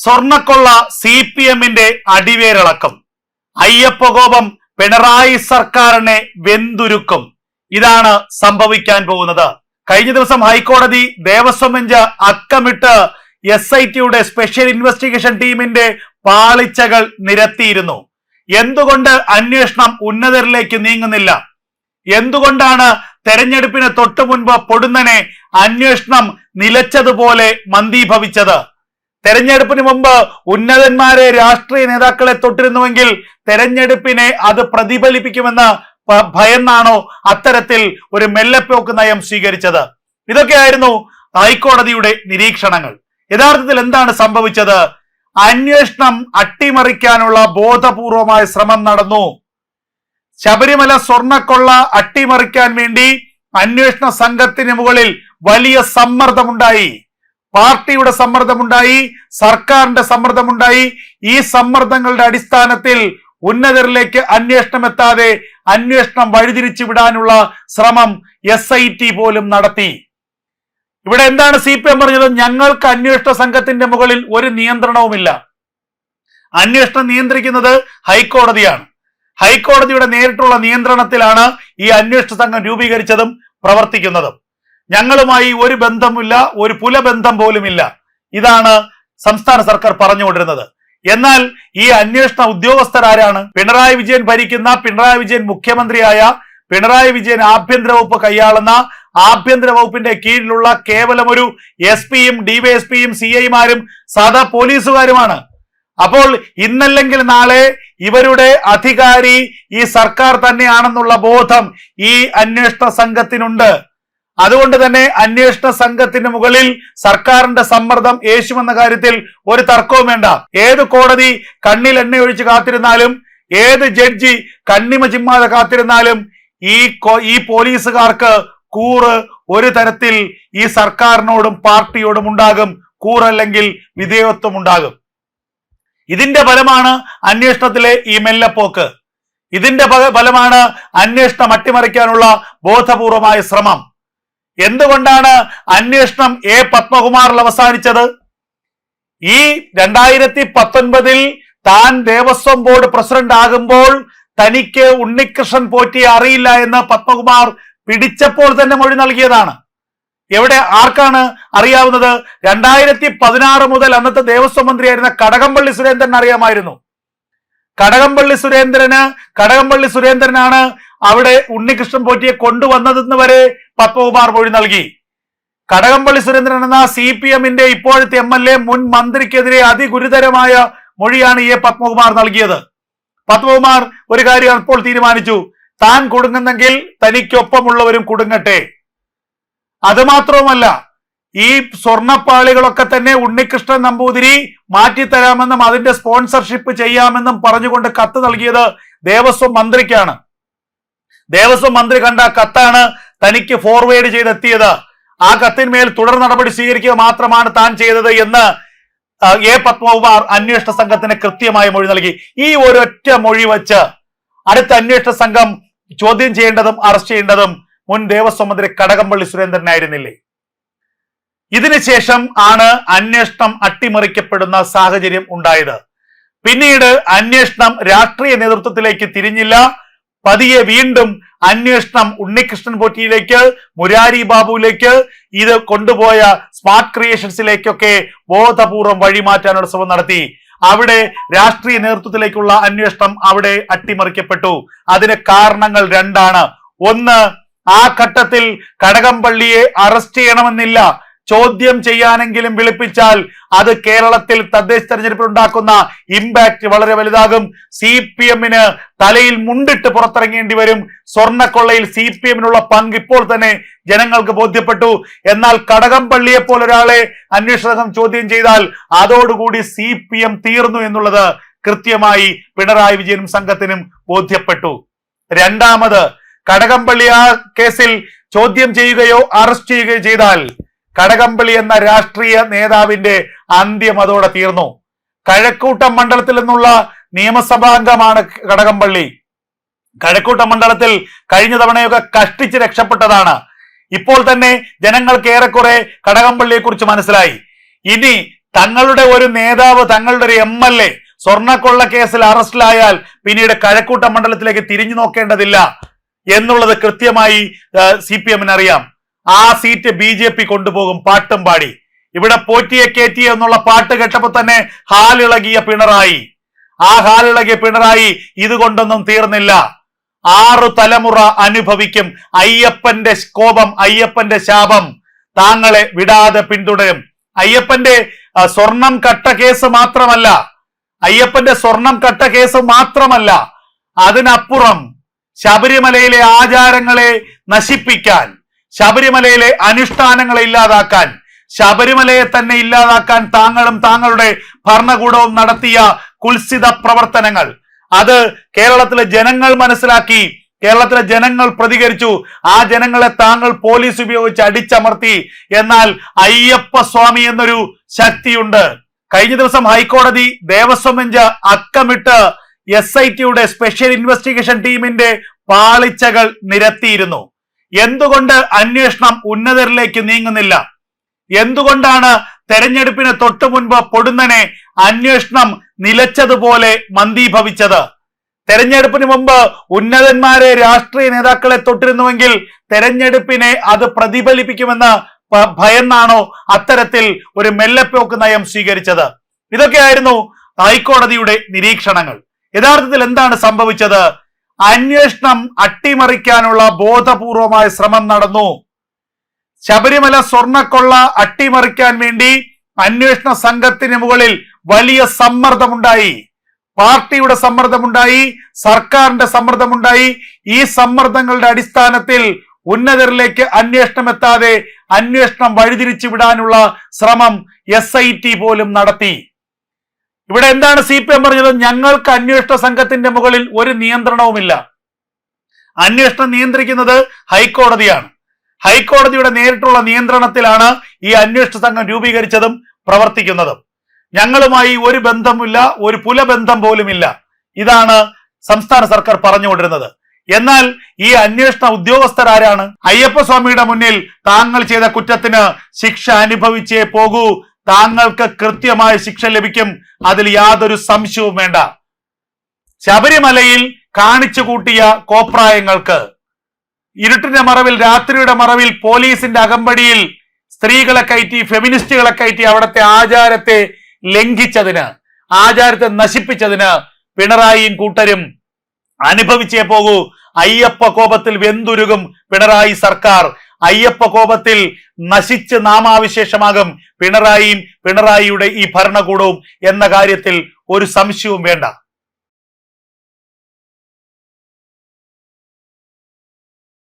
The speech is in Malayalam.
സ്വർണക്കൊള്ള CPM-ന്റെ അടിവേരിളക്കം. അയ്യപ്പകോപം പിണറായി സർക്കാരിനെ വെന്തുരുക്കും. ഇതാണ് സംഭവിക്കാൻ പോകുന്നത്. കഴിഞ്ഞ ദിവസം ഹൈക്കോടതി ദേവസ്വം ബെഞ്ച് അക്കമിട്ട് SIT-യുടെ സ്പെഷ്യൽ ഇൻവെസ്റ്റിഗേഷൻ ടീമിന്റെ പാളിച്ചകൾ നിരത്തിയിരുന്നു. എന്തുകൊണ്ട് അന്വേഷണം ഉന്നതരിലേക്ക് നീങ്ങുന്നില്ല? എന്തുകൊണ്ടാണ് തെരഞ്ഞെടുപ്പിന് തൊട്ടു മുൻപ് പൊടുന്നനെ അന്വേഷണം നിലച്ചതുപോലെ മന്ദീഭവിച്ചത്? തെരഞ്ഞെടുപ്പിന് മുമ്പ് ഉന്നതന്മാരെ, രാഷ്ട്രീയ നേതാക്കളെ തൊട്ടിരുന്നുവെങ്കിൽ തെരഞ്ഞെടുപ്പിനെ അത് പ്രതിഫലിപ്പിക്കുമെന്ന് ഭയന്നാണോ അത്തരത്തിൽ ഒരു മെല്ലെപ്പോക്ക് നയം സ്വീകരിച്ചത്? ഇതൊക്കെയായിരുന്നു ഹൈക്കോടതിയുടെ നിരീക്ഷണങ്ങൾ. യഥാർത്ഥത്തിൽ എന്താണ് സംഭവിച്ചത്? അന്വേഷണം അട്ടിമറിക്കാനുള്ള ബോധപൂർവമായ ശ്രമം നടന്നു. ശബരിമല സ്വർണക്കൊള്ള അട്ടിമറിക്കാൻ വേണ്ടി അന്വേഷണ സംഘത്തിന് മുകളിൽ വലിയ സമ്മർദ്ദമുണ്ടായി. പാർട്ടിയുടെ സമ്മർദ്ദമുണ്ടായി, സർക്കാരിന്റെ സമ്മർദ്ദമുണ്ടായി. ഈ സമ്മർദ്ദങ്ങളുടെ അടിസ്ഥാനത്തിൽ ഉന്നതരിലേക്ക് അന്വേഷണം എത്താതെ അന്വേഷണം വഴിതിരിച്ചു വിടാനുള്ള ശ്രമം SIT പോലും നടത്തി. ഇവിടെ എന്താണ് CPM പറഞ്ഞത്? ഞങ്ങൾക്ക് അന്വേഷണ സംഘത്തിന്റെ മുകളിൽ ഒരു നിയന്ത്രണവുമില്ല. അന്വേഷണം നിയന്ത്രിക്കുന്നത് ഹൈക്കോടതിയാണ്. ഹൈക്കോടതിയുടെ നേരിട്ടുള്ള നിയന്ത്രണത്തിലാണ് ഈ അന്വേഷണ സംഘം രൂപീകരിച്ചതും പ്രവർത്തിക്കുന്നതും. ഞങ്ങളുമായി ഒരു ബന്ധമില്ല, ഒരു പുലബന്ധം പോലുമില്ല. ഇതാണ് സംസ്ഥാന സർക്കാർ പറഞ്ഞുകൊണ്ടിരുന്നത്. എന്നാൽ ഈ അന്വേഷണ ഉദ്യോഗസ്ഥരാരാണ്? പിണറായി വിജയൻ ഭരിക്കുന്ന, പിണറായി വിജയൻ മുഖ്യമന്ത്രിയായ, പിണറായി വിജയൻ ആഭ്യന്തര വകുപ്പ് കൈയാളുന്ന, ആഭ്യന്തര വകുപ്പിന്റെ കീഴിലുള്ള കേവലം ഒരു SP-യും DYSP-യും CI-മാരും സാധാ പോലീസുകാരുമാണ്. അപ്പോൾ ഇന്നല്ലെങ്കിൽ നാളെ ഇവരുടെ അധികാരി ഈ സർക്കാർ തന്നെയാണെന്നുള്ള ബോധം ഈ അന്വേഷണ സംഘത്തിനുണ്ട്. അതുകൊണ്ട് തന്നെ അന്വേഷണ സംഘത്തിന് മുകളിൽ സർക്കാരിന്റെ സമ്മർദ്ദം യേശുമെന്ന കാര്യത്തിൽ ഒരു തർക്കവും വേണ്ട. ഏത് കോടതി കണ്ണിൽ എണ്ണയൊഴിച്ച് കാത്തിരുന്നാലും, ഏത് ജഡ്ജി കണ്ണിമ ചിമ്മാതെ കാത്തിരുന്നാലും ഈ പോലീസുകാർക്ക് കൂറ് ഒരു തരത്തിൽ ഈ സർക്കാരിനോടും പാർട്ടിയോടും ഉണ്ടാകും. കൂറല്ലെങ്കിൽ വിധേയത്വം ഉണ്ടാകും. ഇതിന്റെ ഫലമാണ് അന്വേഷണത്തിലെ ഈ മെല്ലെപ്പോക്ക്. ഇതിന്റെ ഫലമാണ് അന്വേഷണം അട്ടിമറിക്കാനുള്ള ബോധപൂർവമായ ശ്രമം. എന്തുകൊണ്ടാണ് അന്വേഷണം പത്മകുമാറിൽ അവസാനിച്ചത്? ഈ 2019 താൻ ദേവസ്വം ബോർഡ് പ്രസിഡന്റ് ആകുമ്പോൾ തനിക്ക് ഉണ്ണികൃഷ്ണൻ പോറ്റിയെ അറിയില്ല എന്ന് പത്മകുമാർ പിടിച്ചപ്പോൾ തന്നെ മൊഴി നൽകിയതാണ്. ആർക്കാണ് അറിയാവുന്നത്? 2016 മുതൽ അന്നത്തെ ദേവസ്വം മന്ത്രിയായിരുന്ന കടകംപള്ളി സുരേന്ദ്രൻ അറിയാമായിരുന്നു. കടകംപള്ളി സുരേന്ദ്രനാണ് അവിടെ ഉണ്ണികൃഷ്ണൻ പോറ്റിയെ കൊണ്ടുവന്നതെന്ന് വരെ പത്മകുമാർ മൊഴി നൽകി. കടകംപള്ളി സുരേന്ദ്രൻ എന്ന CPM-ന്റെ ഇപ്പോഴത്തെ MLA, മുൻ മന്ത്രിക്കെതിരെ അതിഗുരുതരമായ മൊഴിയാണ് പത്മകുമാർ നൽകിയത്. പത്മകുമാർ ഒരു കാര്യം അപ്പോൾ തീരുമാനിച്ചു, താൻ കുടുങ്ങുന്നെങ്കിൽ തനിക്കൊപ്പമുള്ളവരും കുടുങ്ങട്ടെ. അതുമാത്രവുമല്ല, ഈ സ്വർണപ്പാളികളൊക്കെ തന്നെ ഉണ്ണികൃഷ്ണൻ നമ്പൂതിരി മാറ്റിത്തരാമെന്നും അതിന്റെ സ്പോൺസർഷിപ്പ് ചെയ്യാമെന്നും പറഞ്ഞുകൊണ്ട് കത്ത് നൽകിയത് ദേവസ്വം മന്ത്രിക്കാണ്. ദേവസ്വം മന്ത്രി കണ്ട കത്താണ് തനിക്ക് ഫോർവേഡ് ചെയ്തെത്തിയത്. ആ കത്തിന്മേൽ തുടർ നടപടി സ്വീകരിക്കുക മാത്രമാണ് താൻ ചെയ്തത് എന്ന് പത്മകുമാർ അന്വേഷണ സംഘത്തിന് കൃത്യമായ മൊഴി നൽകി. ഈ ഒരൊറ്റ മൊഴി വച്ച് അടുത്ത അന്വേഷണ സംഘം ചോദ്യം ചെയ്യേണ്ടതും അറസ്റ്റ് ചെയ്യേണ്ടതും മുൻ ദേവസ്വം മന്ത്രി കടകംപള്ളി സുരേന്ദ്രനായിരുന്നില്ലേ? ഇതിനുശേഷം ആണ് അന്വേഷണം അട്ടിമറിക്കപ്പെടുന്ന സാഹചര്യം ഉണ്ടായത്. പിന്നീട് അന്വേഷണം രാഷ്ട്രീയ നേതൃത്വത്തിലേക്ക് തിരിഞ്ഞില്ല. പതിയെ വീണ്ടും അന്വേഷണം ഉണ്ണികൃഷ്ണൻ പോറ്റിയിലേക്ക്, മുരാരി ബാബുവിലേക്ക്, ഇത് കൊണ്ടുപോയ സ്മാർട്ട് ക്രിയേഷൻസിലേക്കൊക്കെ ബോധപൂർവം വഴിമാറ്റാനുള്ള ശ്രമം നടത്തി. അവിടെ രാഷ്ട്രീയ നേതൃത്വത്തിലേക്കുള്ള അന്വേഷണം അവിടെ അട്ടിമറിക്കപ്പെട്ടു. അതിന് കാരണങ്ങൾ രണ്ടാണ്. ഒന്ന്, ആ ഘട്ടത്തിൽ കടകംപള്ളിയെ അറസ്റ്റ് ചെയ്യണമെന്നില്ല, ചോദ്യം ചെയ്യാനെങ്കിലും വിളിപ്പിച്ചാൽ അത് കേരളത്തിൽ തദ്ദേശ തെരഞ്ഞെടുപ്പിൽ ഉണ്ടാക്കുന്ന ഇമ്പാക്ട് വളരെ വലുതാകും. CPM-ന് തലയിൽ മുണ്ടിട്ട് പുറത്തിറങ്ങേണ്ടി വരും. സ്വർണക്കൊള്ളയിൽ CPM-നുള്ള പങ്ക് ഇപ്പോൾ തന്നെ ജനങ്ങൾക്ക് ബോധ്യപ്പെട്ടു. എന്നാൽ കടകംപള്ളിയെ പോലൊരാളെ അന്വേഷണം ചോദ്യം ചെയ്താൽ അതോടുകൂടി CPM തീർന്നു എന്നുള്ളത് കൃത്യമായി പിണറായി വിജയനും സംഘത്തിനും ബോധ്യപ്പെട്ടു. രണ്ടാമത്, കടകംപള്ളി ആ കേസിൽ ചോദ്യം ചെയ്യുകയോ അറസ്റ്റ് ചെയ്യുകയോ ചെയ്താൽ കടകംപള്ളി എന്ന രാഷ്ട്രീയ നേതാവിന്റെ അന്ത്യം അതോടെ തീർന്നു. കഴക്കൂട്ടം മണ്ഡലത്തിൽ നിന്നുള്ള നിയമസഭാംഗമാണ് കടകംപള്ളി. കഴക്കൂട്ടം മണ്ഡലത്തിൽ കഴിഞ്ഞ തവണയൊക്കെ കഷ്ടിച്ച് രക്ഷപ്പെട്ടതാണ്. ഇപ്പോൾ തന്നെ ജനങ്ങൾക്ക് ഏറെക്കുറെ കടകംപള്ളിയെ കുറിച്ച് മനസ്സിലായി. ഇനി തങ്ങളുടെ ഒരു നേതാവ്, തങ്ങളുടെ ഒരു MLA സ്വർണ്ണക്കൊള്ള കേസിൽ അറസ്റ്റിലായാൽ പിന്നീട് കഴക്കൂട്ടം മണ്ഡലത്തിലേക്ക് തിരിഞ്ഞു നോക്കേണ്ടതില്ല എന്നുള്ളത് കൃത്യമായി CPM അറിയാം. ആ സീറ്റ് BJP കൊണ്ടുപോകും പാട്ടും പാടി. ഇവിടെ പോറ്റിയെ കേറ്റിയെ എന്നുള്ള പാട്ട് കേട്ടപ്പോ തന്നെ ഹാലിളകിയ പിണറായി, ഇതുകൊണ്ടൊന്നും തീർന്നില്ല. 6 തലമുറ അനുഭവിക്കും അയ്യപ്പന്റെ കോപം, അയ്യപ്പന്റെ ശാപം താങ്കളെ വിടാതെ പിന്തുടരും. അയ്യപ്പന്റെ സ്വർണം കട്ട കേസ് മാത്രമല്ല, അതിനപ്പുറം ശബരിമലയിലെ ആചാരങ്ങളെ നശിപ്പിക്കാൻ, ശബരിമലയിലെ അനുഷ്ഠാനങ്ങളെ ഇല്ലാതാക്കാൻ, ശബരിമലയെ തന്നെ ഇല്ലാതാക്കാൻ താങ്കളും താങ്കളുടെ ഭരണകൂടവും നടത്തിയ കുൽസിത പ്രവർത്തനങ്ങൾ, അത് കേരളത്തിലെ ജനങ്ങൾ മനസ്സിലാക്കി, കേരളത്തിലെ ജനങ്ങൾ പ്രതികരിച്ചു. ആ ജനങ്ങളെ താങ്കൾ പോലീസ് ഉപയോഗിച്ച് അടിച്ചമർത്തി. എന്നാൽ അയ്യപ്പ സ്വാമി എന്നൊരു ശക്തിയുണ്ട്. കഴിഞ്ഞ ദിവസം ഹൈക്കോടതി ദേവസ്വം ബെഞ്ച് അക്കമിട്ട് SITയുടെ സ്പെഷ്യൽ ഇൻവെസ്റ്റിഗേഷൻ ടീമിന്റെ പാളിച്ചകൾ നിരത്തിയിരുന്നു. എന്തുകൊണ്ട് അന്വേഷണം ഉന്നതരിലേക്ക് നീങ്ങുന്നില്ല? എന്തുകൊണ്ടാണ് തെരഞ്ഞെടുപ്പിന് തൊട്ടു മുൻപ് പൊടുന്നനെ അന്വേഷണം നിലച്ചതുപോലെ മന്ദീഭവിച്ചത്? തെരഞ്ഞെടുപ്പിന് മുമ്പ് ഉന്നതന്മാരെ, രാഷ്ട്രീയ നേതാക്കളെ തൊട്ടിരുന്നുവെങ്കിൽ തെരഞ്ഞെടുപ്പിനെ അത് പ്രതിഫലിപ്പിക്കുമെന്ന് ഭയന്നാണോ അത്തരത്തിൽ ഒരു മെല്ലെപ്പോക്ക് നയം സ്വീകരിച്ചത്? ഇതൊക്കെയായിരുന്നു ഹൈക്കോടതിയുടെ നിരീക്ഷണങ്ങൾ. യഥാർത്ഥത്തിൽ എന്താണ് സംഭവിച്ചത്? അന്വേഷണം അട്ടിമറിക്കാനുള്ള ബോധപൂർവമായ ശ്രമം നടന്നു. ശബരിമല സ്വർണ്ണക്കൊള്ള അട്ടിമറിക്കാൻ വേണ്ടി അന്വേഷണ സംഘത്തിന് മുകളിൽ വലിയ സമ്മർദ്ദമുണ്ടായി. പാർട്ടിയുടെ സമ്മർദ്ദമുണ്ടായി, സർക്കാരിന്റെ സമ്മർദ്ദമുണ്ടായി. ഈ സമ്മർദ്ദങ്ങളുടെ അടിസ്ഥാനത്തിൽ ഉന്നതരിലേക്ക് അന്വേഷണം എത്താതെ അന്വേഷണം വഴിതിരിച്ചു വിടാനുള്ള ശ്രമം SIT പോലും നടത്തി. ഇവിടെ എന്താണ് CPM പറഞ്ഞത്? ഞങ്ങൾക്ക് അന്വേഷണ സംഘത്തിന്റെ മുകളിൽ ഒരു നിയന്ത്രണവുമില്ല. അന്വേഷണം നിയന്ത്രിക്കുന്നത് ഹൈക്കോടതിയാണ്. ഹൈക്കോടതിയുടെ നേരിട്ടുള്ള നിയന്ത്രണത്തിലാണ് ഈ അന്വേഷണ സംഘം രൂപീകരിച്ചതും പ്രവർത്തിക്കുന്നതും. ഞങ്ങളുമായി ഒരു ബന്ധമില്ല, ഒരു പുലബന്ധം പോലുമില്ല. ഇതാണ് സംസ്ഥാന സർക്കാർ പറഞ്ഞുകൊണ്ടിരുന്നത്. എന്നാൽ ഈ അന്വേഷണ ഉദ്യോഗസ്ഥരാരാണ്? അയ്യപ്പസ്വാമിയുടെ മുന്നിൽ താങ്കൾ ചെയ്ത കുറ്റത്തിന് ശിക്ഷ അനുഭവിച്ചേ പോകൂ, താങ്കൾക്ക് കൃത്യമായ ശിക്ഷ ലഭിക്കും, അതിൽ യാതൊരു സംശയവും വേണ്ട. ശബരിമലയിൽ കാണിച്ചു കൂട്ടിയ കോപ്രായങ്ങൾക്ക്, ഇരുട്ടിന്റെ മറവിൽ, രാത്രിയുടെ മറവിൽ, പോലീസിന്റെ അകമ്പടിയിൽ സ്ത്രീകളെ കയറ്റി, ഫെമിനിസ്റ്റുകളെ കയറ്റി അവിടുത്തെ ആചാരത്തെ ലംഘിച്ചതിന്, ആചാരത്തെ നശിപ്പിച്ചതിന് പിണറായിയും കൂട്ടരും അനുഭവിച്ചേ പോകൂ. അയ്യപ്പ കോപത്തിൽ വെന്തുരുകും പിണറായി സർക്കാർ. അയ്യപ്പ കോപത്തിൽ നശിച്ച് നാമാവിശേഷമാകും പിണറായിയുടെ ഈ ഭരണകൂടവും എന്ന കാര്യത്തിൽ ഒരു സംശയവും വേണ്ട.